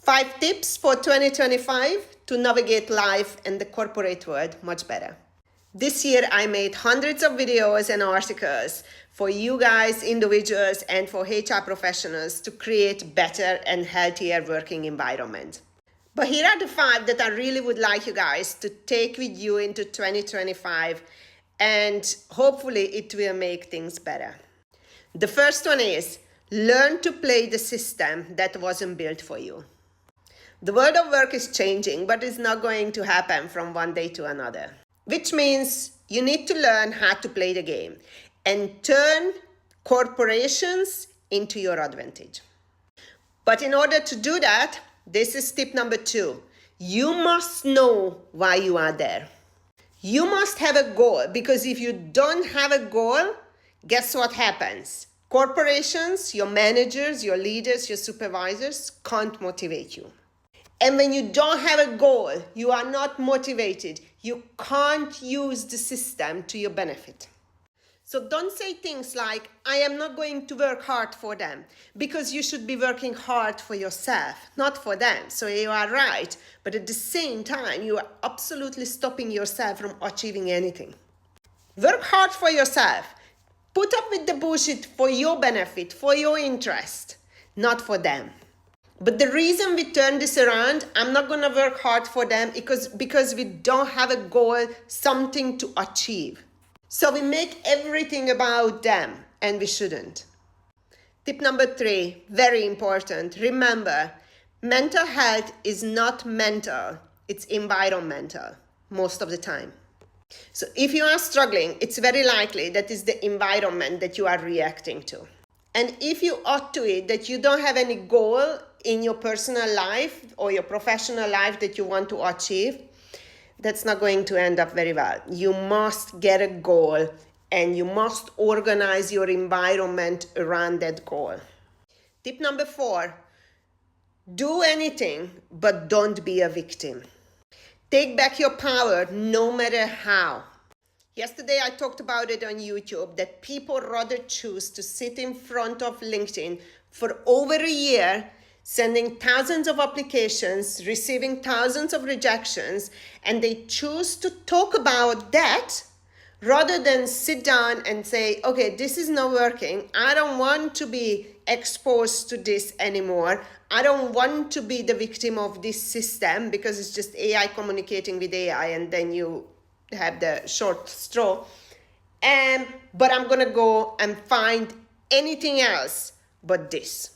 5 tips for 2025 to navigate life and the corporate world much better. This year, I made hundreds of videos and articles for you guys, individuals, and for HR professionals to create better and healthier working environment. But here are the 5 that I really would like you guys to take with you into 2025, and hopefully it will make things better. The first one is learn to play the system that wasn't built for you. The world of work is changing, but it's not going to happen from one day to another, which means you need to learn how to play the game and turn corporations into your advantage. But in order to do that, this is tip number 2. You must know why you are there. You must have a goal, because if you don't have a goal, guess what happens? Corporations, your managers, your leaders, your supervisors can't motivate you. And when you don't have a goal, you are not motivated, you can't use the system to your benefit. So don't say things like, I am not going to work hard for them, because you should be working hard for yourself, not for them. So you are right, but at the same time, you are absolutely stopping yourself from achieving anything. Work hard for yourself. Put up with the bullshit for your benefit, for your interest, not for them. But the reason we turn this around, I'm not going to work hard for them because we don't have a goal, something to achieve. So we make everything about them, and we shouldn't. Tip number 3, very important. Remember, mental health is not mental, it's environmental most of the time. So if you are struggling, it's very likely that is the environment that you are reacting to. And if you ought to it that you don't have any goal in your personal life or your professional life that you want to achieve, that's not going to end up very well. You must get a goal and you must organize your environment around that goal. Tip number 4, do anything, but don't be a victim. Take back your power no matter how. Yesterday, I talked about it on YouTube, that people rather choose to sit in front of LinkedIn for over a year, sending thousands of applications, receiving thousands of rejections, and they choose to talk about that rather than sit down and say, okay, this is not working. I don't want to be exposed to this anymore. I don't want to be the victim of this system because it's just AI communicating with AI and then you have the short straw. But I'm gonna go and find anything else but this.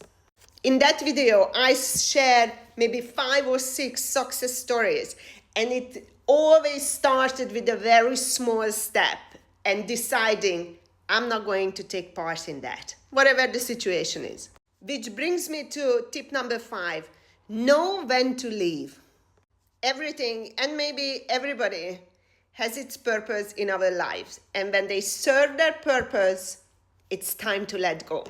In that video, I shared maybe 5 or 6 success stories, and it always started with a very small step and deciding I'm not going to take part in that, whatever the situation is. Which brings me to tip number 5, know when to leave. Everything, and maybe everybody, has its purpose in our lives. And when they serve their purpose, it's time to let go.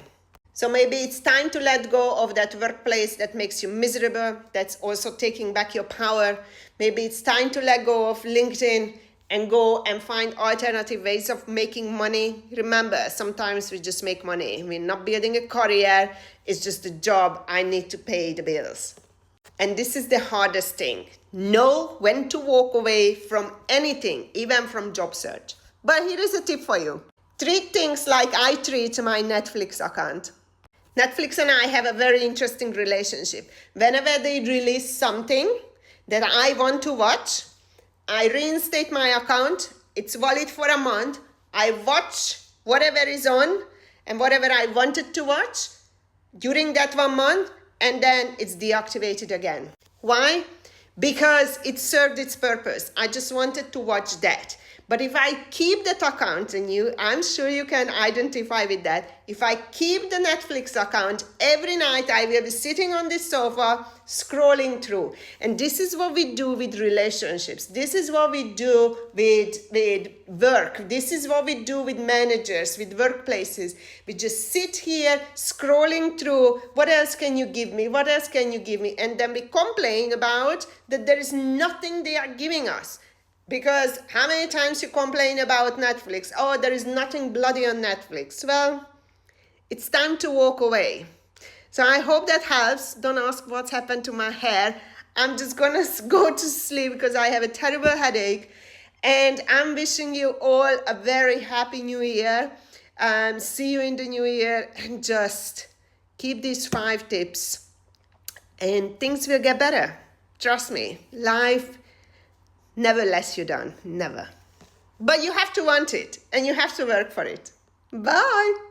So maybe it's time to let go of that workplace that makes you miserable, that's also taking back your power. Maybe it's time to let go of LinkedIn and go and find alternative ways of making money. Remember, sometimes we just make money. We're not building a career, it's just a job. I need to pay the bills. And this is the hardest thing. Know when to walk away from anything, even from job search. But here is a tip for you. Treat things like I treat my Netflix account. Netflix and I have a very interesting relationship. Whenever they release something that I want to watch, I reinstate my account. It's valid for a month. I watch whatever is on and whatever I wanted to watch during that 1 month, and then it's deactivated again. Why? Because it served its purpose. I just wanted to watch that. But if I keep that account, and I'm sure you can identify with that, if I keep the Netflix account, every night I will be sitting on this sofa scrolling through. And this is what we do with relationships. This is what we do with work. This is what we do with managers, with workplaces. We just sit here scrolling through, what else can you give me? What else can you give me? And then we complain about that there is nothing they are giving us. Because how many times you complain about Netflix? Oh, there is nothing bloody on Netflix. Well, it's time to walk away. So I hope that helps. Don't ask what's happened to my hair. I'm just gonna go to sleep because I have a terrible headache. And I'm wishing you all a very happy new year. See you in the new year, and just keep these 5 tips and things will get better. Trust me, life never lets you down, never. But you have to want it and you have to work for it. Bye.